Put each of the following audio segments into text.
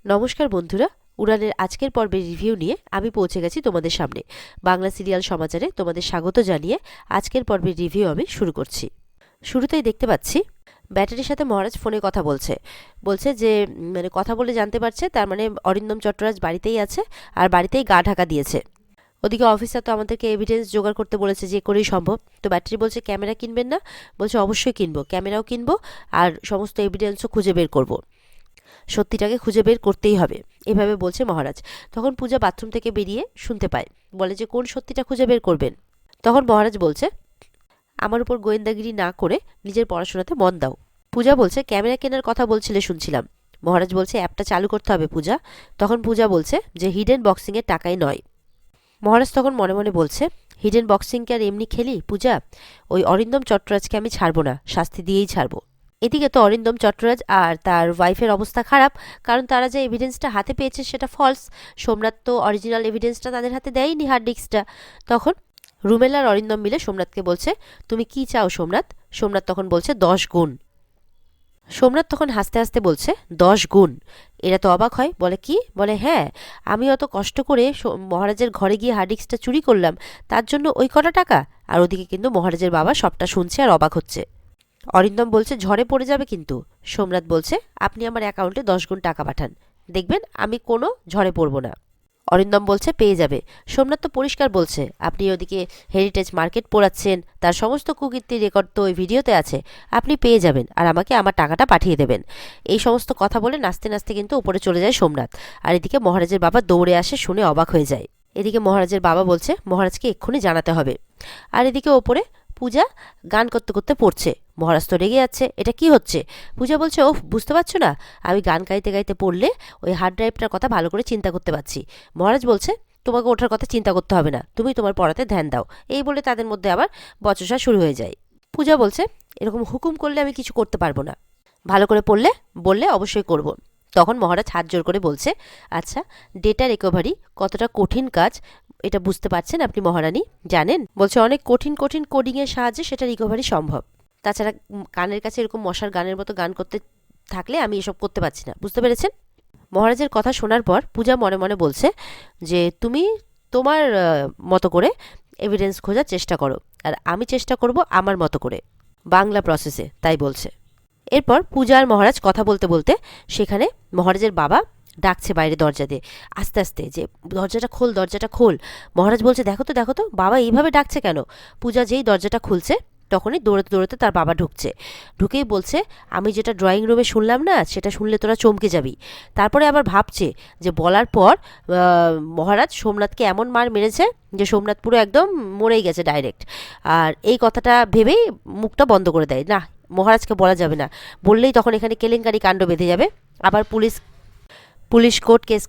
নমস্কার বন্ধুরা, উড়ানের আজকের পর্বের রিভিউ নিয়ে আমি পৌঁছে গেছি তোমাদের সামনে। বাংলা সিরিয়াল সমাচারে তোমাদের স্বাগত জানিয়ে আজকের পর্বের রিভিউ আমি শুরু করছি। শুরুতেই দেখতে পাচ্ছি ব্যাটারির সাথে মহারাজ ফোনে কথা বলছে যে কথা বলে জানতে পারছে তার মানে অরিন্দম চট্টরাজ বাড়িতেই আছে আর বাড়িতেই গা ঢাকা দিয়েছে। ওদিকে অফিসার তো আমাদেরকে এভিডেন্স জোগাড় করতে বলেছে যে করেই সম্ভব। তো ব্যাটারি বলছে ক্যামেরা কিনবেন না? বলছে অবশ্যই কিনবো, ক্যামেরাও কিনবো আর সমস্ত এভিডেন্সও খুঁজে বের করব, সত্যিটাকে খুঁজে বের করতেই হবে, এভাবে বলছে মহারাজ। তখন পূজা বাথরুম থেকে বেরিয়ে শুনতে পায়, বলে যে কোন সত্যিটা খুঁজে বের করবেন? তখন মহারাজ বলছে আমার উপর গোয়েন্দাগিরি না করে নিজের পড়াশোনাতে মন দাও। পূজা বলছে ক্যামেরা কেনার কথা বলছিলে শুনছিলাম। মহারাজ বলছে অ্যাপটা চালু করতে হবে পূজা। তখন পূজা বলছে যে হিডেন বক্সিংয়ের টাকাই নয়। মহারাজ তখন মনে মনে বলছে হিডেন বক্সিংকে আর এমনি খেলি পূজা? ওই অরিন্দম চট্টরাজকে আমি ছাড়বো না, শাস্তি দিয়েই ছাড়বো। এদিকে তো অরিন্দম চট্টরাজ আর তার ওয়াইফের অবস্থা খারাপ, কারণ তারা যে এভিডেন্সটা হাতে পেয়েছে সেটা ফলস। সোমনাথ তো অরিজিনাল এভিডেন্সটা তাদের হাতে দেয়নি, হার্ড ডিস্কটা। তখন রুমেল আর অরিন্দম মিলে সোমনাথকে বলছে তুমি কি চাও সোমনাথ? সোমনাথ তখন বলছে 10 গুণ। সোমনাথ তখন হাসতে হাসতে বলছে 10 গুণ। এরা তো অবাক হয়, বলে কি? বলে হ্যাঁ, আমি অত কষ্ট করে মহারাজের ঘরে গিয়ে হার্ড ডিস্কটা চুরি করলাম, তার জন্য ওই কটা টাকা? আর ওদিকে কিন্তু মহারাজের বাবা সবটা শুনছে আর অবাক হচ্ছে। অরিন্দম বলছে ঝড়ে পড়ে যাবে কিন্তু। সোমনাথ বলছে আপনি আমার অ্যাকাউন্টে 10 গুণ টাকা পাঠান, দেখবেন আমি কোনো ঝড়ে পড়ব না। অরিন্দম বলছে পেয়ে যাবে। সোমনাথ তো পরিষ্কার বলছে আপনি ওদিকে হেরিটেজ মার্কেট পোড়াচ্ছেন, তার সমস্ত কুকীর্তির রেকর্ড তো ওই ভিডিওতে আছে, আপনি পেয়ে যাবেন আর আমাকে আমার টাকাটা পাঠিয়ে দেবেন। এই সমস্ত কথা বলে নাচতে নাচতে কিন্তু উপরে চলে যায় সোমনাথ। আর এদিকে মহারাজের বাবা দৌড়ে আসে, শুনে অবাক হয়ে যায়। এদিকে মহারাজের বাবা বলছে মহারাজকে এক্ষুনি জানাতে হবে। আর এদিকে ওপরে পূজা গান করতে করতে পড়ছে। মহারাজ তো রেগে যাচ্ছে, এটা কি হচ্ছে? পূজা বলছে ওহ, বুঝতে পারছো না? আমি গান গাইতে গাইতে পড়লে ওই হার্ড ড্রাইভটার কথা ভালো করে চিন্তা করতে পারছি। মহারাজ বলছে তোমাকে ওঠার কথা চিন্তা করতে হবে না, তুমি তোমার পড়াতে ধ্যান দাও। এই বলে তাদের মধ্যে আবার বচসা শুরু হয়ে যায়। পূজা বলছে এরকম হুকুম করলে আমি কিছু করতে পারবো না, ভালো করে পড়লে বললে অবশ্যই করব। তখন মহারাজ হাত জোর করে বলছে আচ্ছা, ডেটা রিকভারি কতটা কঠিন কাজ এটা বুঝতে পারছেন আপনি মহারানী? জানেন? বলছে অনেক কঠিন কঠিন কোডিংয়ের সাহায্যে সেটা রিকভারি সম্ভব। তাছাড়া কানের কাছে এরকম মশার গানের মতো গান করতে থাকলে আমি এসব করতে পারছি না, বুঝতে পেরেছেন? মহারাজের কথা শোনার পর পূজা মনে মনে বলছে যে তুমি তোমার মতো করে এভিডেন্স খোঁজার চেষ্টা করো, আর আমি চেষ্টা করব আমার মতো করে, বাংলা প্রসেসে, তাই বলছে। এরপর পূজা আর মহারাজ কথা বলতে বলতে সেখানে মহারাজের বাবা ডাকছে বাইরে দরজা দিয়ে আস্তে আস্তে যে দরজাটা খোল, দরজাটা খোল। মহারাজ বলছে দেখো তো দেখো তো বাবা এইভাবে ডাকছে কেন? পূজা যেই দরজাটা খুলছে তখনই দৌড়াতে দৌড়াতে তার বাবা ঢুকছে। ঢুকেই বলছে আমি যেটা ড্রয়িং রুমে শুনলাম না, সেটা শুনলে তোরা চমকে যাবি। তারপরে আবার ভাবছে যে বলার পর মহারাজ সোমনাথকে এমন মার মেরেছে যে সোমনাথ পুরো একদম মরেই গেছে ডাইরেক্ট। আর এই কথাটা ভেবেই মুখটা বন্ধ করে দেয়, না মহারাজকে বলা যাবে না, বললেই তখন এখানে কেলেঙ্কারি কাণ্ড বেঁধে যাবে, আবার পুলিশ পুলিশ কোর্ট কেস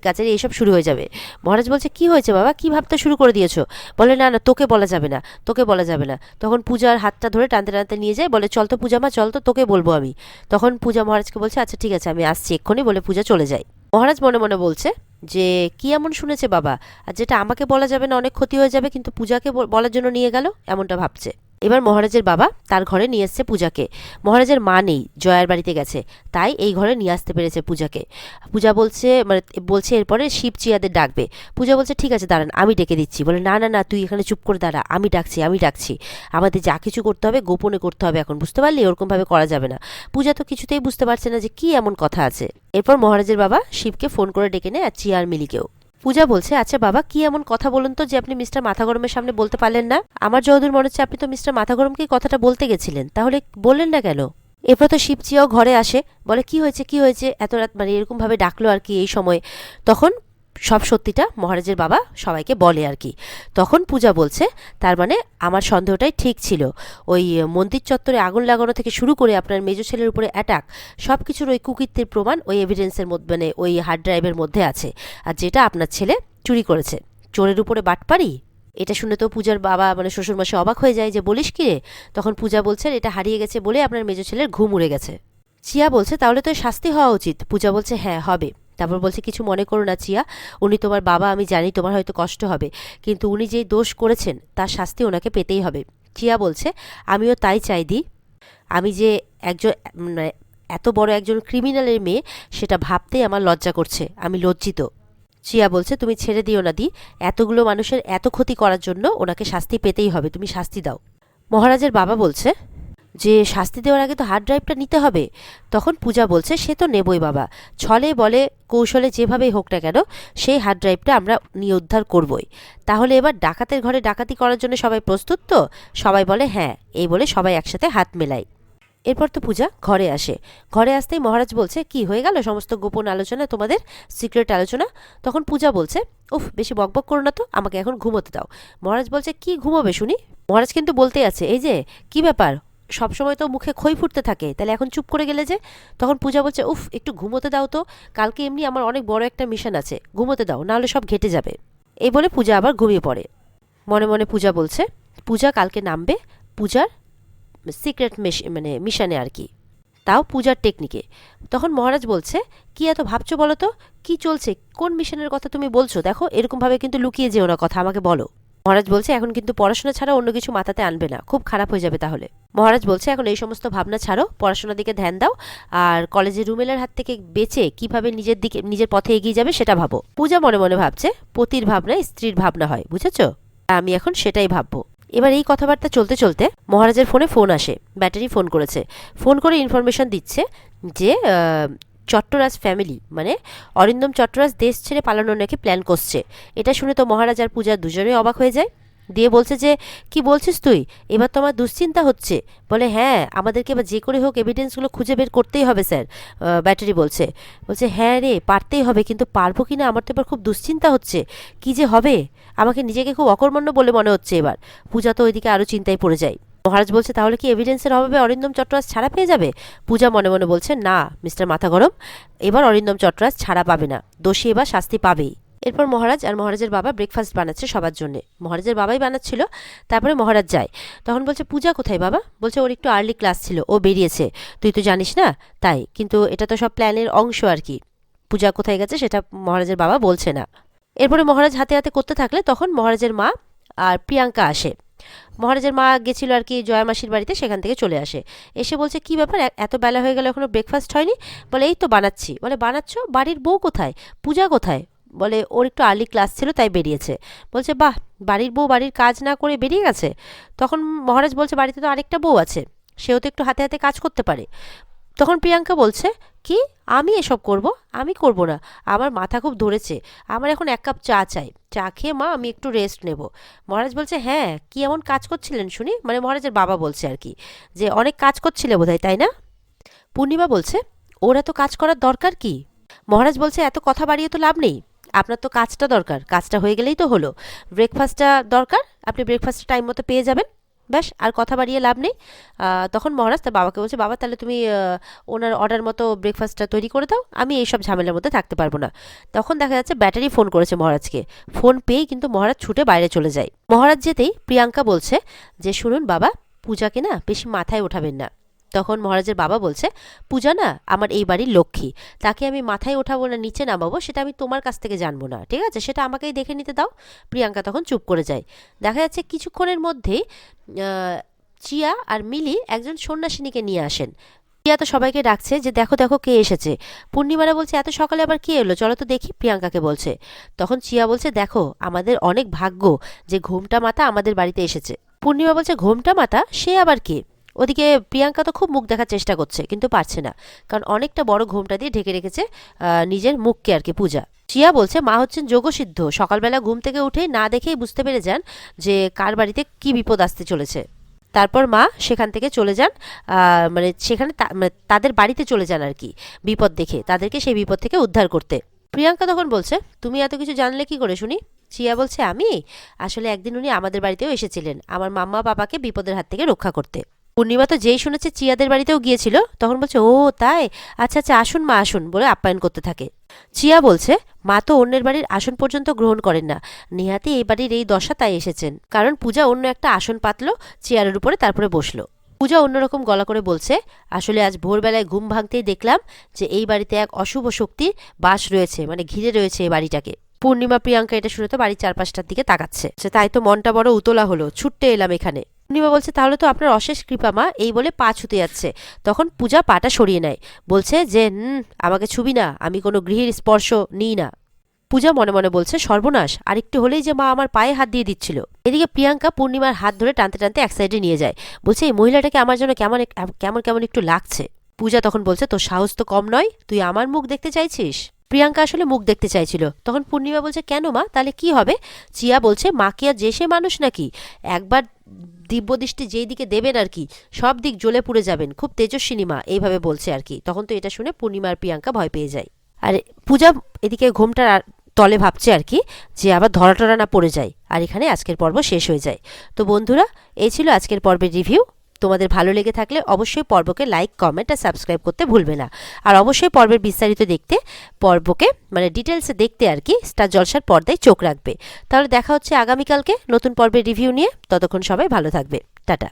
কাছারি এইসব শুরু হয়ে যাবে। মহারাজ বলছে কি হয়েছে বাবা, কি ভাবতে শুরু করে দিয়েছো? বলে না না, তোকে বলা যাবে না, তোকে বলা যাবে না। তখন পূজার হাতটা ধরে টানতে টানতে নিয়ে যায়, বলে চল তো পূজা মা, চল তো, তোকে বলবো আমি। তখন পূজা মহারাজকে বলছে আচ্ছা ঠিক আছে আমি আসছি এক্ষুনি, বলে পূজা চলে যায়। মহারাজ মনে মনে বলছে যে কি এমন শুনেছে বাবা, আর যেটা আমাকে বলা যাবে না অনেক ক্ষতি হয়ে যাবে, কিন্তু পূজাকে বলার জন্য নিয়ে গেল, এমনটা ভাবছে। এবার মহারাজের বাবা তার ঘরে নিয়ে এসছে পূজাকে। মহারাজের মা নেই, জয়ার বাড়িতে গেছে, তাই এই ঘরে নিয়ে আসতে পেরেছে পূজাকে। পূজা বলছে বলছে এরপরে শিব চিয়াদের ডাকবে। পূজা বলছে ঠিক আছে দাঁড়ান আমি ডেকে দিচ্ছি। বলে না না না, তুই এখানে চুপ করে দাঁড়া, আমি ডাকছি আমি ডাকছি। আমাদের যা কিছু করতে হবে গোপনে করতে হবে এখন, বুঝতে পারলি? ওরকমভাবে করা যাবে না। পূজা তো কিছুতেই বুঝতে পারছে না যে কি এমন কথা আছে। এরপর মহারাজের বাবা শিবকে ফোন করে ডেকে নেয়, আর চিয়া আর মিলিকেও। পূজা বলছে আচ্ছা বাবা, কি এমন কথা বলুন তো যে আপনি মিস্টার মাথা গরমের সামনে বলতে পারলেন না? আমার যতদূর মনে হচ্ছে আপনি তো মিস্টার মাথা গরমকেই কথাটা বলতে গেছিলেন, তাহলে বললেন না কেন? এরপর তো শিবচিয়াও ঘরে আসে, বলে কি হয়েছে কি হয়েছে এত রাত, মানে এরকম ভাবে ডাকলো আর কি এই সময়। তখন সব সত্যিটা মহারাজের বাবা সবাইকে বলে আর কি। তখন পূজা বলছে তার মানে আমার সন্দেহটাই ঠিক ছিল, ওই মন্দির চত্বরে আগুন লাগানো থেকে শুরু করে আপনার মেজো ছেলের উপরে অ্যাটাক, সব কিছুর ওই কুকীর্তির প্রমাণ ওই এভিডেন্সের মধ্যে, মানে ওই হার্ড ড্রাইভের মধ্যে আছে, আর যেটা আপনার ছেলে চুরি করেছে। চোরের উপরে বাটপারি! এটা শুনে তো পূজার বাবা মানে শ্বশুরমশাই অবাক হয়ে যায় যে বলিস কি রে? তখন পূজা বলছে এটা হারিয়ে গেছে বলে আপনার মেজো ছেলের ঘুম উড়ে গেছে। চিয়া বলছে তাহলে তো শাস্তি হওয়া উচিত। পূজা বলছে হ্যাঁ হবে। তারপর বলছে কিছু মনে করো না চিয়া, উনি তোমার বাবা, আমি জানি তোমার হয়তো কষ্ট হবে, কিন্তু উনি যেই দোষ করেছেন তার শাস্তি ওনাকে পেতেই হবে। চিয়া বলছে আমিও তাই চাই দি, আমি যে একজন এত বড় একজন ক্রিমিনালের মেয়ে, সেটা ভাবতেই আমার লজ্জা করছে, আমি লজ্জিত। চিয়া বলছে, তুমি ছেড়ে দিও না দি, এতগুলো মানুষের এত ক্ষতি করার জন্য ওনাকে শাস্তি পেতেই হবে, তুমি শাস্তি দাও। মহারাজের বাবা বলছে যে শাস্তি দেওয়ার আগে তো হার্ড ড্রাইভটা নিতে হবে। তখন পূজা বলছে, সে তো নেবই বাবা, ছলে বলে কৌশলে যেভাবেই হোক না কেন সেই হার্ড ড্রাইভটা আমরা নিয়ে উদ্ধার করবই। তাহলে এবার ডাকাতের ঘরে ডাকাতি করার জন্য সবাই প্রস্তুত তো? সবাই বলে হ্যাঁ। এই বলে সবাই একসাথে হাত মেলায়। এরপর তো পূজা ঘরে আসে। ঘরে আসতেই মহারাজ বলছে, কি হয়ে গেল সমস্ত গোপন আলোচনা, তোমাদের সিক্রেট আলোচনা? তখন পূজা বলছে, উফ বেশি বকবক করো না তো, আমাকে এখন ঘুমোতে দাও। মহারাজ বলছে, কি ঘুমোবে শুনি? মহারাজ কিন্তু বলতেই আছে, এই যে কি ব্যাপার, সবসময় তো মুখে খই ফুটতে থাকে, তাহলে এখন চুপ করে গেলে যে? তখন পূজা বলছে, উফ একটু ঘুমোতে দাও তো, কালকে এমনি আমার অনেক বড় একটা মিশন আছে, ঘুমোতে দাও, নাহলে সব ঘেটে যাবে। এই বলে পূজা আবার ঘুমিয়ে পড়ে। মনে মনে পূজা বলছে, পূজা কালকে নামবে পূজার সিক্রেট মিশনে আর কি, তাও পূজার টেকনিকে। তখন মহারাজ বলছে, কি এত ভাবছো বলো তো, কি চলছে, কোন মিশনের কথা তুমি বলছো? দেখো এরকমভাবে কিন্তু লুকিয়ে যেও না কথা, আমাকে বলো। মহারাজ বলছে, এখন কিন্তু পড়াশোনা ছাড়া অন্য কিছু মাথাতে আনবে না, খুব খারাপ হয়ে যাবে তাহলে। মহারাজ বলছে, এখন এই সমস্ত ভাবনা ছাড়ো, পড়াশোনার দিকে ধ্যান দাও, আর কলেজে রুমেলার হাত থেকে বেঁচে কিভাবে নিজের পথে এগিয়ে যাবে সেটা ভাবো। পূজা মনে মনে ভাবছে, পতির ভাবনা স্ত্রীর ভাবনা হয়, বুঝেছো? আমি এখন সেটাই ভাববো। এবার এই কথাবার্তা চলতে চলতে মহারাজের ফোনে ফোন আসে। ব্যাটারি ফোন করেছে, ফোন করে ইনফরমেশন দিচ্ছে যে চট্টরাজ ফ্যামিলি মানে অরিন্দম চট্টরাজ দেশ ছেড়ে পালানোর নাকি প্ল্যান করছে। এটা শুনে তো মহারাজ আর পূজা দুজনেই অবাক হয়ে যায়। দিয়ে বলছে যে, কি বলছিস তুই, এবার তো আমার দুশ্চিন্তা হচ্ছে। বলে, হ্যাঁ আমাদেরকে এবার যে করে হোক এভিডেন্সগুলো খুঁজে বের করতেই হবে স্যার। ব্যাটারি বলছে, হ্যাঁ রে পারতেই হবে, কিন্তু পারবো কি না আমার তো এবার খুব দুশ্চিন্তা হচ্ছে, কি যে হবে, আমাকে নিজেকে খুব অকর্মণ্য বলে মনে হচ্ছে এবার। পূজা তো ওইদিকে আরও চিন্তায় পড়ে যায়। মহারাজ বলছে, তাহলে কি এভিডেন্সের অভাবে অরিন্দম চট্টরাজ ছাড়া পেয়ে যাবে? পূজা মনে মনে বলছে, না মিস্টার মাথা গরম, এবার অরিন্দম চট্টরাজ ছাড়া পাবে না, দোষী এবার শাস্তি পাবেই। এরপর মহারাজ আর মহারাজের বাবা ব্রেকফাস্ট বানাচ্ছে সবার জন্য, মহারাজের বাবাই বানাচ্ছিল। তারপরে মহারাজ যায়, তখন বলছে, পূজা কোথায় বাবা? বলছে, ওর একটু আর্লি ক্লাস ছিল, ও বেরিয়েছে, তুই তো জানিস না তাই, কিন্তু এটা তো সব প্ল্যানের অংশ আর কি। পূজা কোথায় গেছে সেটা মহারাজের বাবা বলছে না। এরপরে মহারাজ হাতে হাতে করতে থাকলে তখন মহারাজের মা আর প্রিয়াঙ্কা আসে। মহারাজের মা গেছিল আর কি জয়া মাসির বাড়িতে, সেখান থেকে চলে আসে। এসে বলছে, কি ব্যাপার এত বেলা হয়ে গেল এখনো ব্রেকফাস্ট হয়নি? বলে, এই তো বানাচ্ছি। বলে, বানাচ্ছ, বাড়ির বউ কোথায়, পূজা কোথায়? বলে, ওর একটু আর্লি ক্লাস ছিল তাই বেরিয়েছে। বলছে, বাহ, বাড়ির বউ বাড়ির কাজ না করে বেরিয়ে গেছে। তখন মহারাজ বলছে, বাড়িতে তো আরেকটা বউ আছে, সেও তো একটু হাতে হাতে কাজ করতে পারে। তখন প্রিয়াঙ্কা বলছে, কি আমি এসব করব? আমি করব না, আমার মাথা খুব ধরেছে, আমার এখন এক কাপ চা চাই, চা খেয়ে মা আমি একটু রেস্ট নেব। মহারাজ বলছে, হ্যাঁ কি এমন কাজ করছিলেন শুনি? মানে মহারাজের বাবা বলছে আর কি, যে অনেক কাজ করছিলে বোধহয়, তাই না? পূর্ণিমা বলছে, ওর এত কাজ করার দরকার কি? মহারাজ বলছে, এত কথা বাড়িয়ে তো লাভ নেই, আপনার তো কাজটা দরকার, কাজটা হয়ে গেলেই তো হলো। ব্রেকফাস্টটা দরকার, আপনি ব্রেকফাস্টটা টাইম মতো পেয়ে যাবেন, ব্যাস, আর কথা বাড়িয়ে লাভ নেই। তখন মহারাজ তার বাবাকে বলছে, বাবা তাহলে তুমি ওনার অর্ডার মতো ব্রেকফাস্টটা তৈরি করে দাও, আমি এইসব ঝামেলার মধ্যে থাকতে পারবো না। তখন দেখা যাচ্ছে ব্যাটারি ফোন করেছে মহারাজকে, ফোন পেয়েই কিন্তু মহারাজ ছুটে বাইরে চলে যায়। মহারাজ যেতেই প্রিয়াঙ্কা বলছে যে, শুনুন বাবা, পূজাকে না বেশি মাথায় ওঠাবেন না। তখন মহারাজের বাবা বলছে, পূজা না আমার এই বাড়ির লক্ষ্মী, তাকে আমি মাথায় ওঠাবো না নিচে নামাবো সেটা আমি তোমার কাছ থেকে জানবো না, ঠিক আছে, সেটা আমাকেই দেখে নিতে দাও। প্রিয়াঙ্কা তখন চুপ করে যায়। দেখা যাচ্ছে কিছুক্ষণের মধ্যেই চিয়া আর মিলি একজন সন্ন্যাসিনীকে নিয়ে আসেন। চিয়া তো সবাইকে ডাকছে যে, দেখো দেখো কে এসেছে। পূর্ণিমারা বলছে, এত সকালে আবার কে এলো, চলো তো দেখি, প্রিয়াঙ্কাকে বলছে। তখন চিয়া বলছে, দেখো আমাদের অনেক ভাগ্য যে ঘোমটা মাতা আমাদের বাড়িতে এসেছে। পূর্ণিমা বলছে, ঘোমটা মাতা, সে আবার কে? ওদিকে প্রিয়াঙ্কা তো খুব মুখ দেখার চেষ্টা করছে, কিন্তু পারছে না, কারণ অনেকটা বড় ঘোমটা দিয়ে ঢেকে রেখেছে নিজের মুখকে আর কি পূজা। চিয়া বলছে, মা হচ্ছেন যোগসিদ্ধ, সকালবেলা ঘুম থেকে উঠেই না দেখেই বুঝতে পেরে যান যে কার বাড়িতে কি বিপদ আসতে চলেছে। তারপর মা সেখান থেকে চলে যান, মানে সেখানে তাদের বাড়িতে চলে যান আর কি, বিপদ দেখে তাদেরকে সেই বিপদ থেকে উদ্ধার করতে। প্রিয়াঙ্কা তখন বলছে, তুমি এত কিছু জানলে কি করে শুনি? চিয়া বলছে, আমি আসলে একদিন উনি আমাদের বাড়িতেও এসেছিলেন আমার মাম্মা বাবাকে বিপদের হাত থেকে রক্ষা করতে। পূর্ণিমা তো যেই শুনেছে চিয়াদের বাড়িতেও গিয়েছিল, তখন বলছে, ও তাই, আচ্ছা আচ্ছা আসুন মা আসুন, বলে আপ্যায়ন করতে থাকে। চিয়া বলছে, মা তো অন্যের বাড়ির আসন পর্যন্ত গ্রহণ করেন না, নেহাতি এই বাড়ির এই দশা তাই এসেছেন, কারণ পূজা অন্য একটা আসন পাতলো চেয়ারের উপরে, তারপরে বসলো। পূজা অন্যরকম গলা করে বলছে, আসলে আজ ভোরবেলায় ঘুম ভাঙতেই দেখলাম যে এই বাড়িতে এক অশুভ শক্তির বাস রয়েছে, মানে ঘিরে রয়েছে এই বাড়িটাকে। পূর্ণিমা প্রিয়াঙ্কা এটা শুনে তো বাড়ির চারপাশটার দিকে তাকাচ্ছে, তাই তো মনটা বড় উতলা হলো, ছুটতে এলাম এখানে। পূর্ণিমা বলছে তাহলে তো আপনার অশেষ কৃপা মা, এই বলে পা ছুতে যাচ্ছে। তখন পূজা পাটা সরিয়ে নেয়, বলছে যে আমাকে ছুবি না, আমি কোনো গৃহীর স্পর্শ নিই না। পূজা মনে মনে বলছে সর্বনাশ, আরেকটু হলেই যে মা আমার পায়ে হাত দিয়ে দিচ্ছিল। এদিকে প্রিয়াঙ্কা পূর্ণিমার হাত ধরে টানতে টানতে এক সাইডে নিয়ে যায়, বলছে এই মহিলাটাকে আমার জন্য কেমন কেমন কেমন একটু লাগছে। পূজা তখন বলছে তোর সাহস তো কম নয়, তুই আমার মুখ দেখতে চাইছিস। প্রিয়াঙ্কা আসলে মুখ দেখতে চাইছিল। তখন পূর্ণিমা বলছে কেন মা, তাহলে কি হবে? চিয়া বলছে মা কি আর যে সে মানুষ নাকি, একবার দিব্যদৃষ্টি যেই দিকে দেবেন আর কি, সব দিক জ্বলে পুড়ে যাবেন, খুব তেজস্বিনী মা, এইভাবে বলছে আর কি। তখন তো এটা শুনে পূর্ণিমা আর প্রিয়াঙ্কা ভয় পেয়ে যায়। আর পূজা এদিকে ঘোমটার তলে ভাবছে আর কি, যে আবার ধরা না পড়ে যায়। আর এখানে আজকের পর্ব শেষ হয়ে যায়। তো বন্ধুরা, এই ছিল আজকের পর্বের রিভিউ। তোমাদের ভালো লেগে থাকলে অবশ্যই পর্বকে লাইক, কমেন্ট আর সাবস্ক্রাইব করতে ভুলবে না। আর অবশ্যই পর্বের বিস্তারিত দেখতে, পর্বকে মানে ডিটেলসে দেখতে আর কি, স্টার জলসার পর্দায় চোখ রাখবে। তাহলে দেখা হচ্ছে আগামীকালকে নতুন পর্বের রিভিউ নিয়ে। ততক্ষণ সবাই ভালো থাকবে। টাটা।